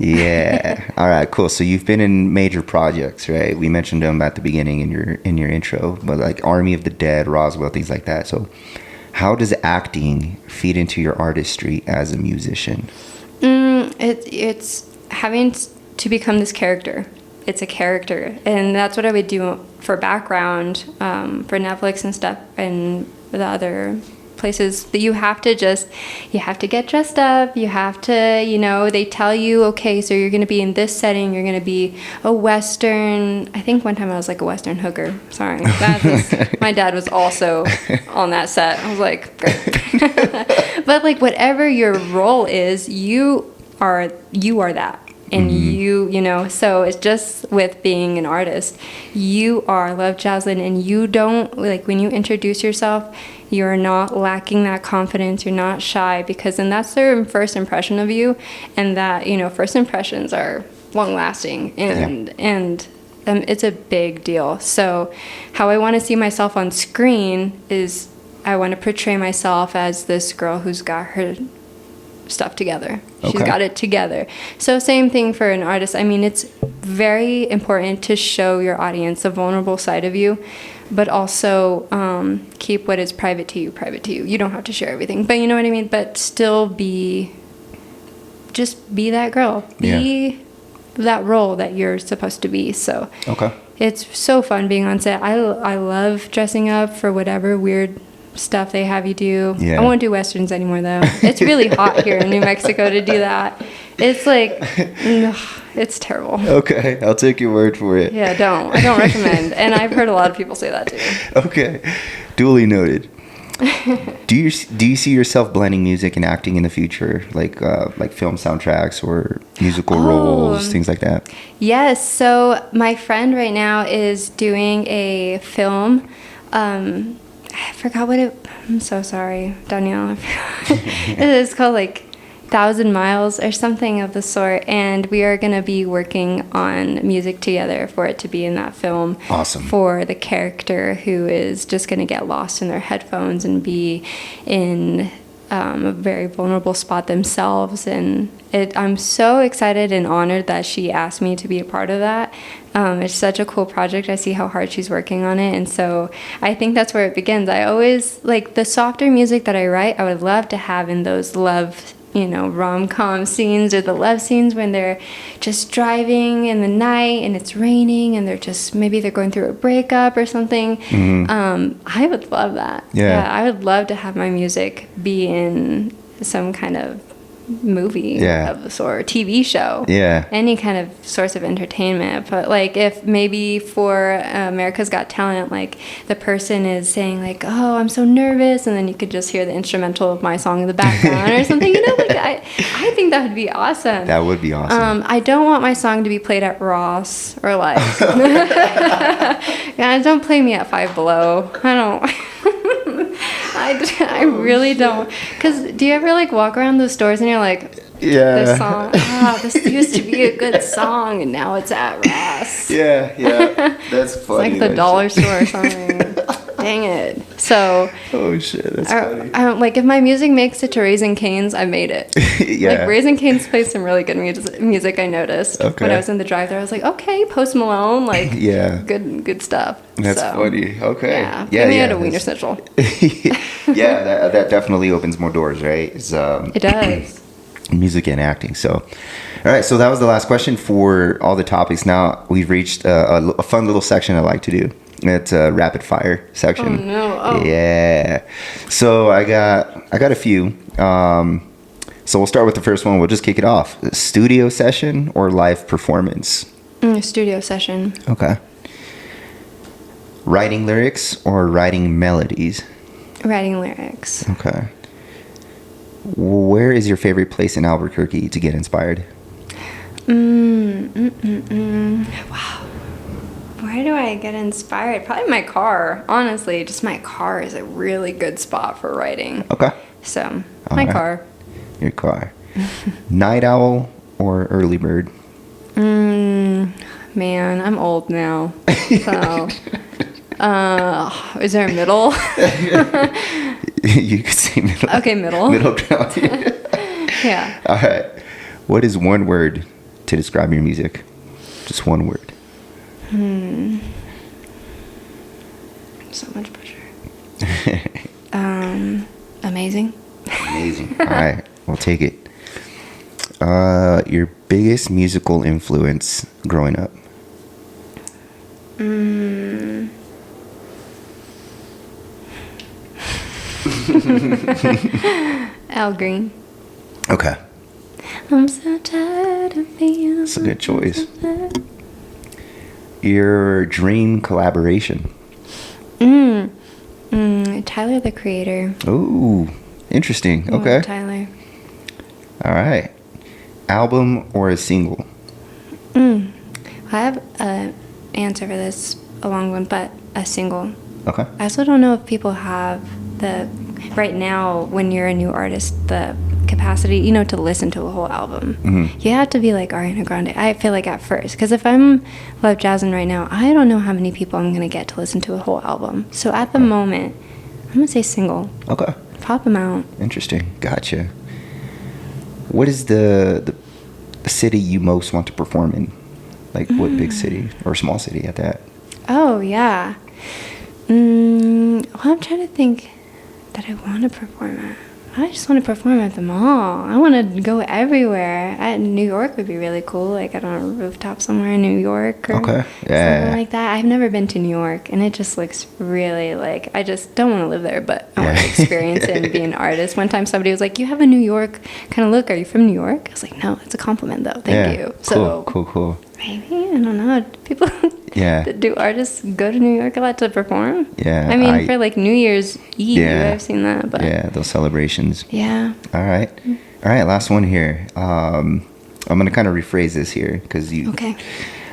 All right, cool. So you've been in major projects, right? We mentioned them at the beginning in your intro, but like Army of the Dead, Roswell, things like that. So how does acting feed into your artistry as a musician? It's having to become this character. It's a character, and that's what I would do for background, for Netflix and stuff, and the other places. That you have to get dressed up. You have to, they tell you, okay, so you're going to be in this setting. You're going to be a Western. I think one time I was like a Western hooker. Sorry, my dad was also on that set. I was like, great. But like whatever your role is, you are that. And so it's just with being an artist, you are Love Jazlyn, and you don't, like when you introduce yourself, you're not lacking that confidence, you're not shy, because then that's their first impression of you, and that, first impressions are long lasting, and it's a big deal. So how I want to see myself on screen is I want to portray myself as this girl who's got her stuff together. She's got it together. So same thing for an artist. I mean, it's very important to show your audience a vulnerable side of you, but also keep what is private to you private to you. You don't have to share everything, but you know what I mean? But still be that girl. Be that role that you're supposed to be. So it's so fun being on set. I love dressing up for whatever weird stuff they have you do. I won't do Westerns anymore though. It's really hot here in New Mexico to do that. It's like, it's terrible. Okay, I'll take your word for it. I don't recommend. And I've heard a lot of people say that too. Okay, duly noted. Do you see yourself blending music and acting in the future, like film soundtracks or musical roles, things like that? Yes. So my friend right now is doing a film. I forgot what I'm so sorry, Danielle. It's called like 1,000 Miles or something of the sort, and we are going to be working on music together for it to be in that film. Awesome. For the character who is just going to get lost in their headphones and be in a very vulnerable spot themselves, and I'm so excited and honored that she asked me to be a part of that. It's such a cool project. I see how hard she's working on it, and so I think that's where it begins. I always like the softer music that I write. I would love to have in those love, rom-com scenes, or the love scenes when they're just driving in the night and it's raining and maybe they're going through a breakup or something. I would love that. Yeah, I would love to have my music be in some kind of movie of the sort, or TV show, any kind of source of entertainment. But like if maybe for America's Got Talent, like the person is saying like, oh, I'm so nervous, and then you could just hear the instrumental of my song in the background or something, like I think that would be awesome. That would be awesome. I don't want my song to be played at Ross or like don't play me at Five Below. I don't I really don't. Because do you ever like walk around those stores and you're like, this song, this used to be a good song and now it's at Ross. Yeah. That's funny. It's like the dollar store or something. Dang it. So. Oh shit, that's funny. Like if my music makes it to Raising Cane's, I made it. Like Raising Cane's plays some really good music. I noticed when I was in the drive-thru. I was like, okay, Post Malone, like good stuff. That's funny. Okay. Yeah. Give me a Wiener Schnitzel. That definitely opens more doors, right? It does. Music and acting. So, all right. So that was the last question for all the topics. Now we've reached a fun little section I like to do. It's a rapid fire section. Oh no! Oh. Yeah. So I got a few. So we'll start with the first one. We'll just kick it off. Studio session or live performance? Studio session. Okay. Writing lyrics or writing melodies? Writing lyrics. Okay. Where is your favorite place in Albuquerque to get inspired? Wow. Where do I get inspired? Probably my car. Honestly, just my car is a really good spot for writing. Okay. So, my car. Your car. Night owl or early bird? Man, I'm old now. So, is there a middle? You could say middle. Okay, middle. Middle ground. Yeah. All right. What is one word to describe your music? Just one word. So much pressure. Amazing. Amazing. All right. We'll take it. Your biggest musical influence growing up? Al Green. Okay. I'm so tired of being. That's a good choice. Your dream collaboration? Tyler, the Creator. Ooh, interesting. Okay. Tyler. All right. Album or a single? I have an answer for this, a long one, but a single. Okay. I also don't know if people have right now, when you're a new artist, the capacity, to listen to a whole album. You have to be like Ariana Grande, I feel like, at first. Because if I'm Love Jazlyn right now, I don't know how many people I'm going to get to listen to a whole album. So at the moment, I'm going to say single. Okay. Pop them out. Interesting. Gotcha. What is the city you most want to perform in? Like, what big city or small city at that? Oh, yeah. Well, I'm trying to think that I want to perform at. I just want to perform at the mall. I want to go everywhere. New York would be really cool. Like, I don't know, a rooftop somewhere in New York or something like that. I've never been to New York, and it just looks really like, I just don't want to live there, but I want to experience it and be an artist. One time somebody was like, you have a New York kind of look. Are you from New York? I was like, no, it's a compliment, though. Thank you. So Cool. Maybe, I don't know. People, do artists go to New York a lot to perform? Yeah. I mean, for like New Year's Eve, I've seen that. But yeah, those celebrations. Yeah. All right. Last one here. I'm going to kind of rephrase this here because you. Okay.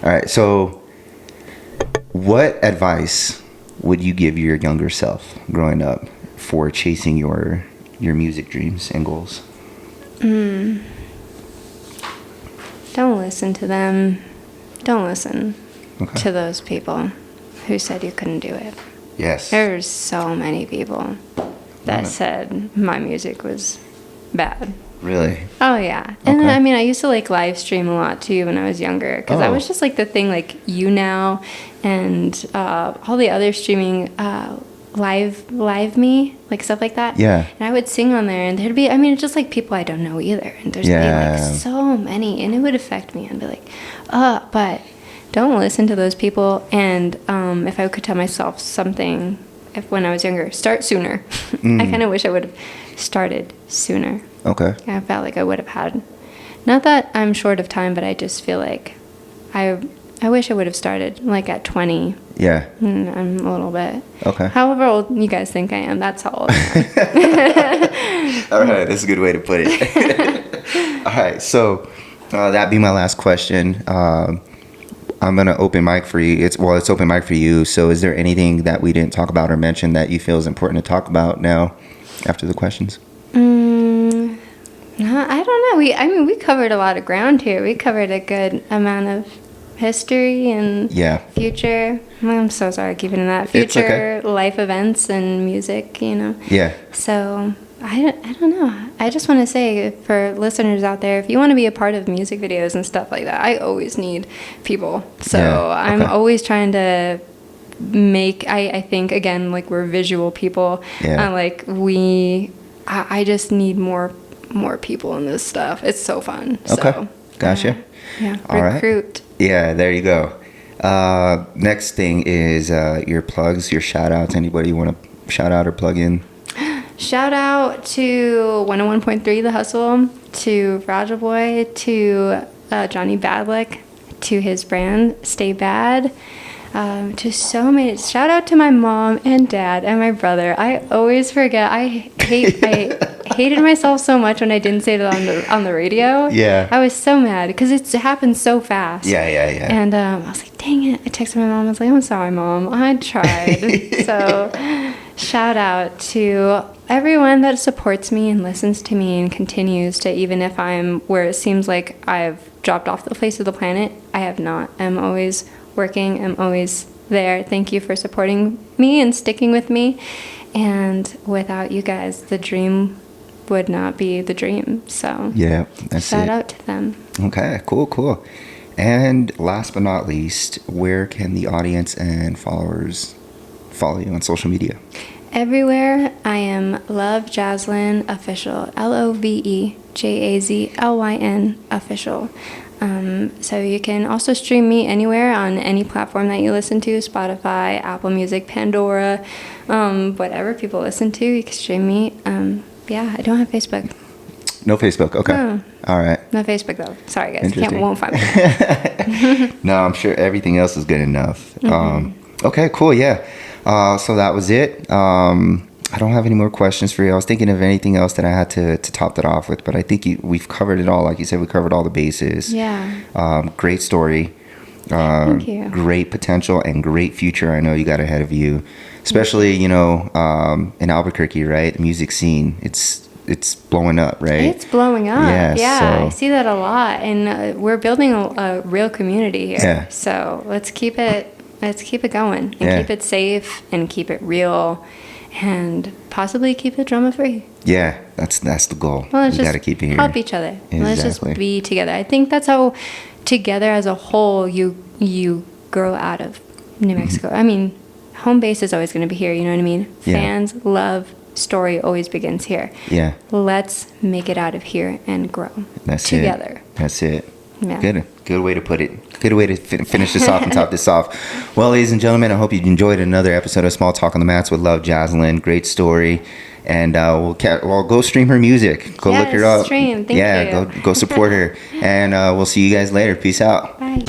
All right. So, what advice would you give your younger self growing up for chasing your music dreams and goals? Don't listen to them. Don't listen to those people who said you couldn't do it. Yes. There's so many people that said my music was bad. Really? Oh yeah. And Okay. I mean, I used to like live stream a lot too when I was younger, because that Oh. was just like the thing, like YouNow and all the other streaming live me, like stuff like that. Yeah. And I would sing on there, and there'd be, I mean, it's just like people I don't know either, and there'd be Yeah. like so many, and it would affect me. I'd be like, but don't listen to those people. And if I could tell myself something, when I was younger, start sooner. I kind of wish I would have started sooner. Okay. I felt like I would have had. Not that I'm short of time, but I just feel like I wish I would have started like at 20. Yeah. I'm a little bit. Okay. However old you guys think I am, that's how old I am. All right, that's a good way to put it. All right, so that'd be my last question. I'm gonna open mic for you. It's open mic for you. So, is there anything that we didn't talk about or mention that you feel is important to talk about now, after the questions? No, I don't know. We covered a lot of ground here. We covered a good amount of history and future. I'm so sorry, keeping that future life events and music. Yeah. So I don't know. I just want to say, for listeners out there, if you want to be a part of music videos and stuff like that, I always need people. So I'm always trying to make. I think, again, like, we're visual people. Yeah. I just need more people in this stuff. It's so fun. Okay. So, Gotcha. Yeah. All right. Recruit. Yeah, there you go. Next thing is your plugs, your shout outs. Anybody you want to shout out or plug in? Shout out to 101.3 The Hustle, to Fragile Boy, to Johnny Badlick, to his brand Stay Bad, to so many. Shout out to my mom and dad and my brother. I always forget. I hated myself so much when I didn't say it on the radio. Yeah. I was so mad because it happened so fast. Yeah. And I was like, dang it. I texted my mom. I was like, I'm sorry, Mom. I tried. So shout out to everyone that supports me and listens to me and continues to, even if I'm where it seems like I've dropped off the face of the planet, I have not. I'm always working. I'm always there. Thank you for supporting me and sticking with me. And without you guys, the dream would not be the dream. So Yeah, that's shout it. out to them. Okay, cool. And last but not least, where can the audience and followers follow you on social media? Everywhere, I am Love Jazlyn Official, LOVEJAZLYN Official. So you can also stream me anywhere on any platform that you listen to, Spotify, Apple Music, Pandora, whatever people listen to, you can stream me. Yeah, I don't have Facebook. No Facebook. Okay. No. All right. No Facebook though. Sorry guys, Interesting. won't find me. No, I'm sure everything else is good enough. Mm-hmm. Okay, cool. Yeah. So that was it. I don't have any more questions for you. I was thinking of anything else that I had to top that off with, but I think we've covered it all. Like you said, we covered all the bases. Yeah. Great story. Thank you. Great potential and great future I know you got ahead of you. Especially, in Albuquerque, right? The music scene. It's blowing up, right? It's blowing up. Yeah, Yeah, so- I see that a lot, and we're building a real community here. Yeah. So let's keep it going, and Yeah. keep it safe, and keep it real, and possibly keep it drama free. Yeah, that's the goal. Well, let's We got just to keep it here. help each other. Let's just Exactly. be together. I think that's how together as a whole you grow out of New Mexico. I mean, home base is always going to be here. You know what I mean? Yeah. Fans, love, story always begins here. Yeah, Let's make it out of here and grow that's together. it. That's it. Yeah. Good way to put it. Good way to finish this off and top this off. Well, ladies and gentlemen, I hope you enjoyed another episode of Small Talk on the Mats with Love Jazlyn. Great story. And we'll go stream her music. Go look her Yes, up. stream. Thank you. Go support her. And we'll see you guys later. Peace out. Bye.